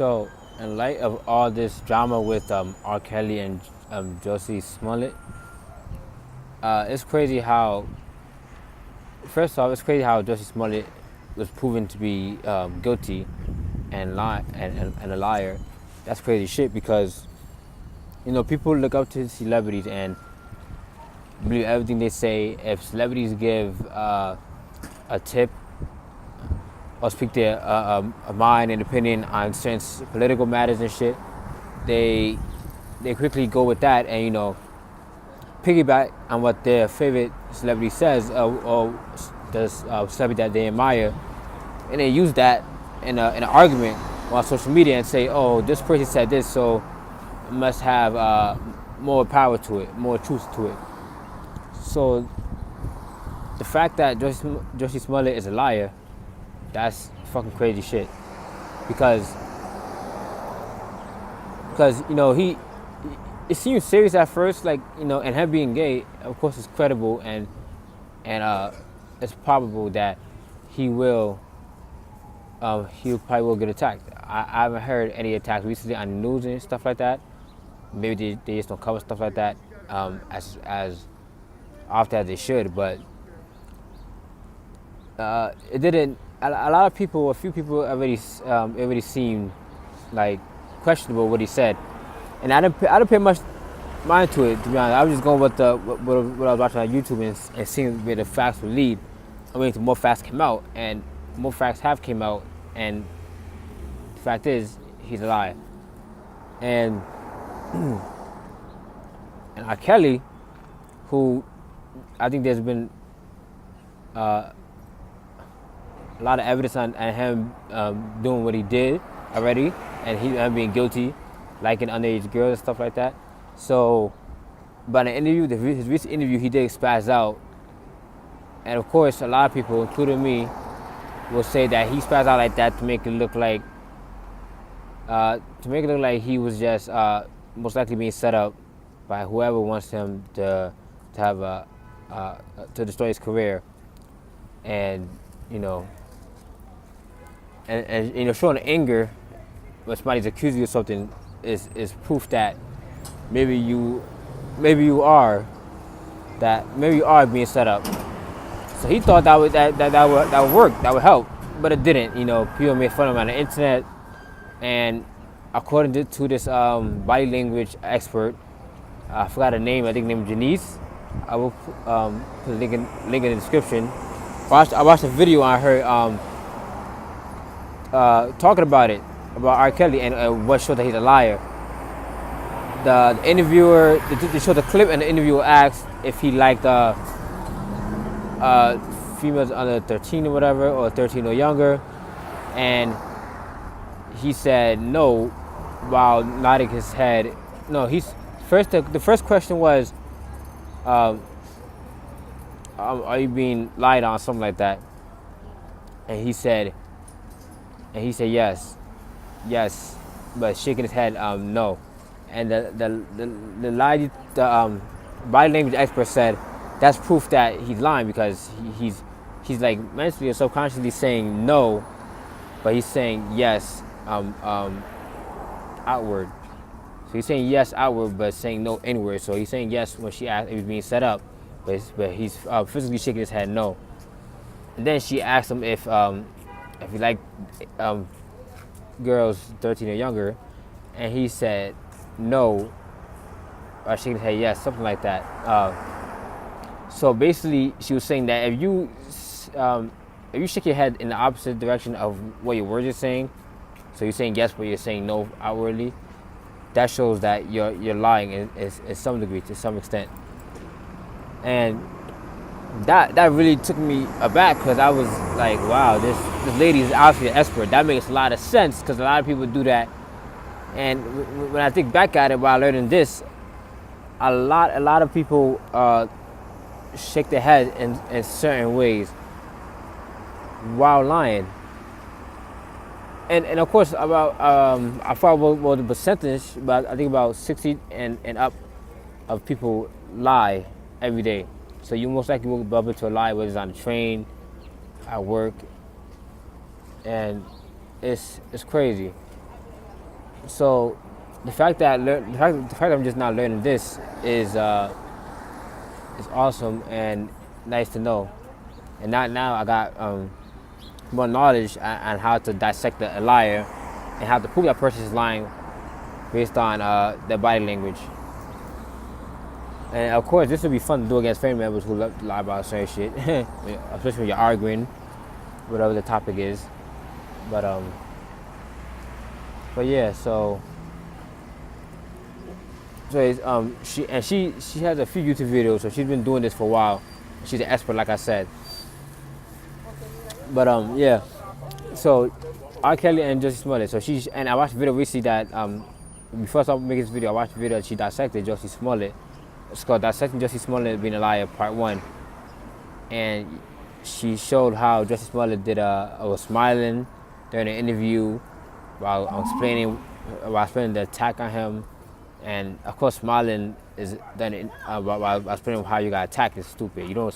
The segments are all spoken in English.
So, in light of all this drama with R. Kelly and Jussie Smollett, it's crazy how, first off, it's crazy how Jussie Smollett was proven to be guilty and a liar. That's crazy shit because, people look up to celebrities and believe everything they say. If celebrities give a tip or speak their a mind and opinion on certain political matters and shit, they quickly go with that and piggyback on what their favorite celebrity says or the celebrity that they admire, and they use that in an argument on social media and say, oh, this person said this, so it must have more power to it, more truth to it. So the fact that Jussie Smollett is a liar, that's fucking crazy shit. Because he it seems serious at first, like, and him being gay, of course, is credible and it's probable that he probably will get attacked. I haven't heard any attacks recently on the news and stuff like that. Maybe they just don't cover stuff like that as often as they should, but it didn't. A lot of people, a few people already seemed like questionable what he said, and I didn't pay much mind to it, to be honest. I was just going with what I was watching on YouTube and seeing where the facts would lead. I mean, more facts came out, and more facts have came out, and the fact is, he's a liar. And R. Kelly, who I think there's been a lot of evidence on him doing what he did already, and him being guilty, liking underage girls and stuff like that. So, but in the interview, his recent interview, he did spaz out, and of course, a lot of people, including me, will say that he spazzed out like that to make it look like he was just most likely being set up by whoever wants him to have to destroy his career, and showing anger when somebody's accusing you of something is proof that maybe you are being set up. So he thought that would work, that would help, but it didn't. People made fun of him on the internet, and according to this body language expert, I forgot her name. I think named Janice. I will put a link in the description. I watched a video on her talking about R. Kelly and what showed that he's a liar. The interviewer, they showed the clip, and the interviewer asked if he liked females under 13 or whatever, or 13 or younger, and he said no, while nodding his head. No, the first question was, are you being lied on, something like that, and he said yes, but shaking his head no, and the body language expert said that's proof that he's lying, because he's like mentally or subconsciously saying no, but he's saying yes outward. So he's saying yes outward, but saying no inward. So he's saying yes when she asked if he's being set up, but he's physically shaking his head no. And then she asked him if he liked girls 13 or younger, and he said no, or shaking his head yes, something like that. So basically, she was saying that if you shake your head in the opposite direction of what your words are saying, so you're saying yes but you're saying no outwardly, that shows that you're lying in some degree, to some extent. And that really took me aback, because I was like, wow, this lady is obviously an expert. That makes a lot of sense, because a lot of people do that. And when I think back at it while learning this, a lot of people shake their head in certain ways while lying. And of course, about I forgot what the percentage, but I think about 60 and up of people lie every day. So you most likely will bump into a lie, whether it's on the train, at work, and it's crazy. So the fact that I'm just now learning this is awesome and nice to know. And now I got more knowledge on how to dissect a liar and how to prove that person is lying based on their body language. And of course, this would be fun to do against family members who love to lie about certain shit, especially when you're arguing, whatever the topic is. But but yeah, she has a few YouTube videos, so she's been doing this for a while. She's an expert, like I said. But yeah, so R. Kelly and Jussie Smollett. So and I watched a video recently that before I started making this video, I watched a video that she dissected Jussie Smollett. It's called Dissecting Jussie Smollett Being a Liar, Part 1. And she showed how Jussie Smollett was smiling during an interview while explaining the attack on him. And of course, smiling is done while explaining how you got attacked is stupid. You don't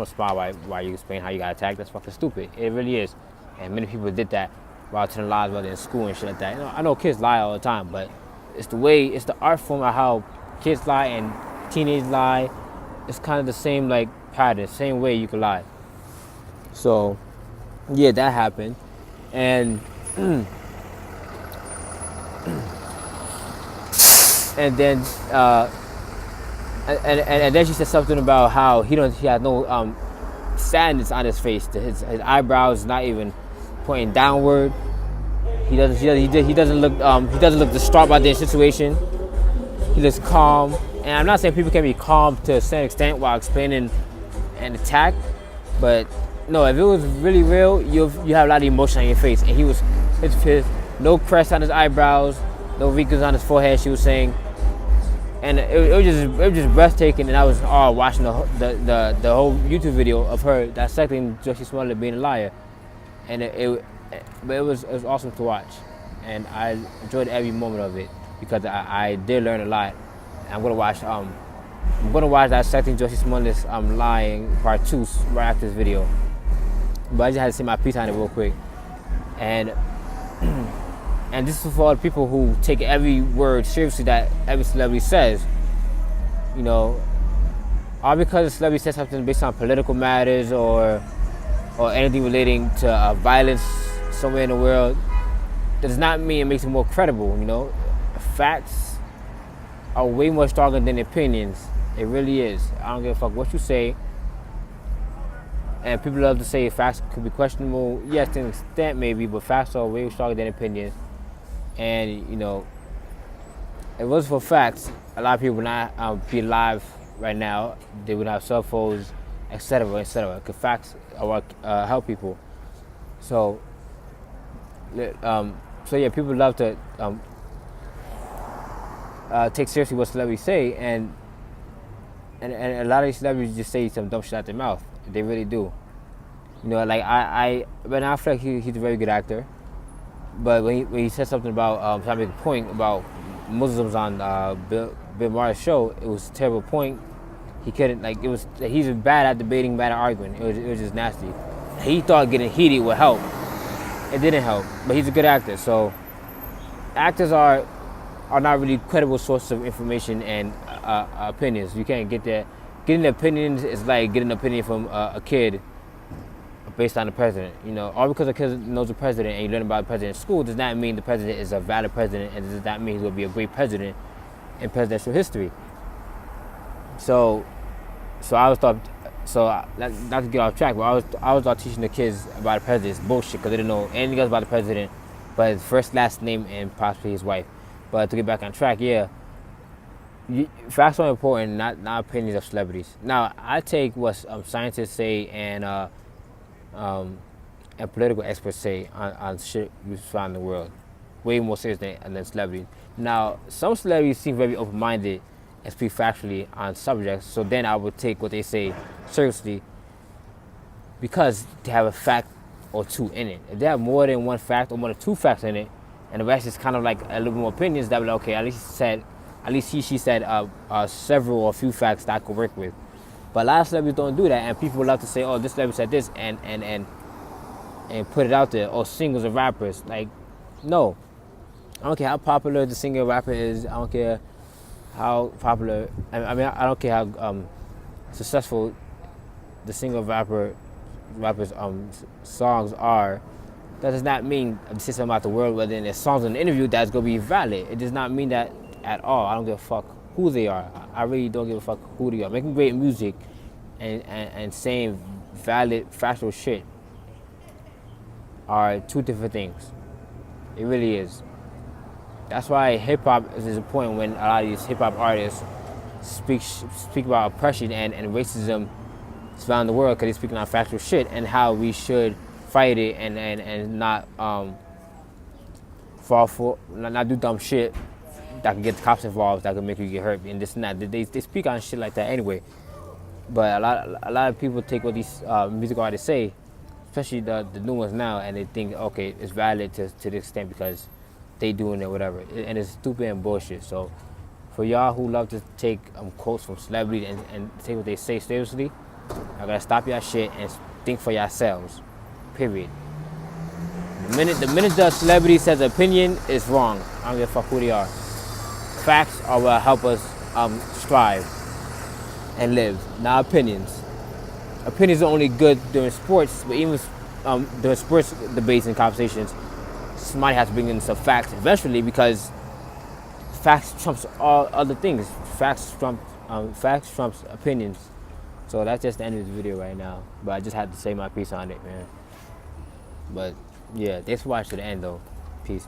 smile while you explain how you got attacked. That's fucking stupid. It really is. And many people did that while telling lies while they're in school and shit like that. You know, I know kids lie all the time, but it's the art form of how kids lie and teenagers lie. It's kind of the same like pattern, same way you can lie. So yeah, that happened. And and then and then she said something about how he had no sadness on his face. His eyebrows not even pointing downward. He doesn't look distraught by the situation. He looks calm. And I'm not saying people can be calm to a certain extent while explaining an attack, but no, if it was really real, you have a lot of emotion on your face. And he was his no crest on his eyebrows, no wrinkles on his forehead. She was saying, and it was just breathtaking. And I was watching the whole YouTube video of her dissecting Jussie Smollett being a liar, and it was awesome to watch, and I enjoyed every moment of it because I did learn a lot. I'm gonna watch dissecting Jussie Smollett's lying Part 2 right after this video. But I just had to say my piece on it real quick. And and this is for all the people who take every word seriously that every celebrity says. You know, all because a celebrity says something based on political matters or anything relating to violence somewhere in the world, does not mean it makes it more credible. You know, facts are way more stronger than opinions. It really is. I don't give a fuck what you say. And people love to say facts could be questionable. Yes, to an extent maybe, but facts are way stronger than opinions. And, you know, if it was for facts, a lot of people would not be alive right now. They would have cell phones, etc., etc. Because facts help people. So yeah, people love to take seriously what celebrities say, and a lot of these celebrities just say some dumb shit out their mouth. They really do. You know, like Ben Affleck, he's a very good actor, but when he said something about trying to make a point about Muslims on Bill Maher's show, it was a terrible point. He couldn't he's bad at debating, bad at arguing. It was just nasty. He thought getting heated would help. It didn't help, but he's a good actor. So actors are not really credible sources of information and opinions. You can't get that. Getting opinions is like getting an opinion from a kid based on the president. You know, all because a kid knows the president and you learn about the president in school does not mean the president is a valid president, and does not mean he's going to be a great president in presidential history. So I was thought. So not to get off track, but I was out teaching the kids about the president. It's bullshit because they didn't know anything else about the president, but his first, last name, and possibly his wife. But to get back on track, yeah, facts are important, not opinions of celebrities. Now, I take what scientists say and political experts say on shit we find in the world way more serious than celebrities. Now, some celebrities seem very open-minded and speak factually on subjects, so then I would take what they say seriously because they have a fact or two in it. If they have more than one fact or more than two facts in it, and the rest is kind of like a little more opinions, that would be like, okay, at least she said several or a few facts that I could work with. But a lot of celebrities don't do that, and people love to say, oh, this celebrity said this, and put it out there, or singers or rappers. Like, no. I don't care how popular the singer rapper is. I don't care how popular. I mean, I don't care how successful the singer rappers songs are. That does not mean to say something about the world, whether in their songs in an interview that's gonna be valid. It does not mean that at all. I don't give a fuck who they are. I really don't give a fuck who they are. Making great music and saying valid, factual shit are two different things. It really is. That's why hip hop is important when a lot of these hip hop artists speak about oppression and racism around the world, because they're speaking on factual shit and how we should fight it and not fall for not do dumb shit that can get the cops involved, that can make you get hurt and this and that. They speak on shit like that anyway. But a lot of people take what these music artists say, especially the new ones now, and they think, okay, it's valid to the extent because they doing it, whatever. And it's stupid and bullshit. So for y'all who love to take quotes from celebrities and take what they say seriously, I gotta stop y'all shit and think for yourselves. Period. The minute the celebrity says opinion, is wrong. I don't give a fuck who they are. Facts are what help us strive and live, not opinions. Opinions are only good during sports, but even during sports debates and conversations, somebody has to bring in some facts eventually, because facts trumps all other things. Facts trumps opinions. So that's just the end of the video right now. But I just had to say my piece on it, man. But yeah, thanks for watching to the end though. Peace.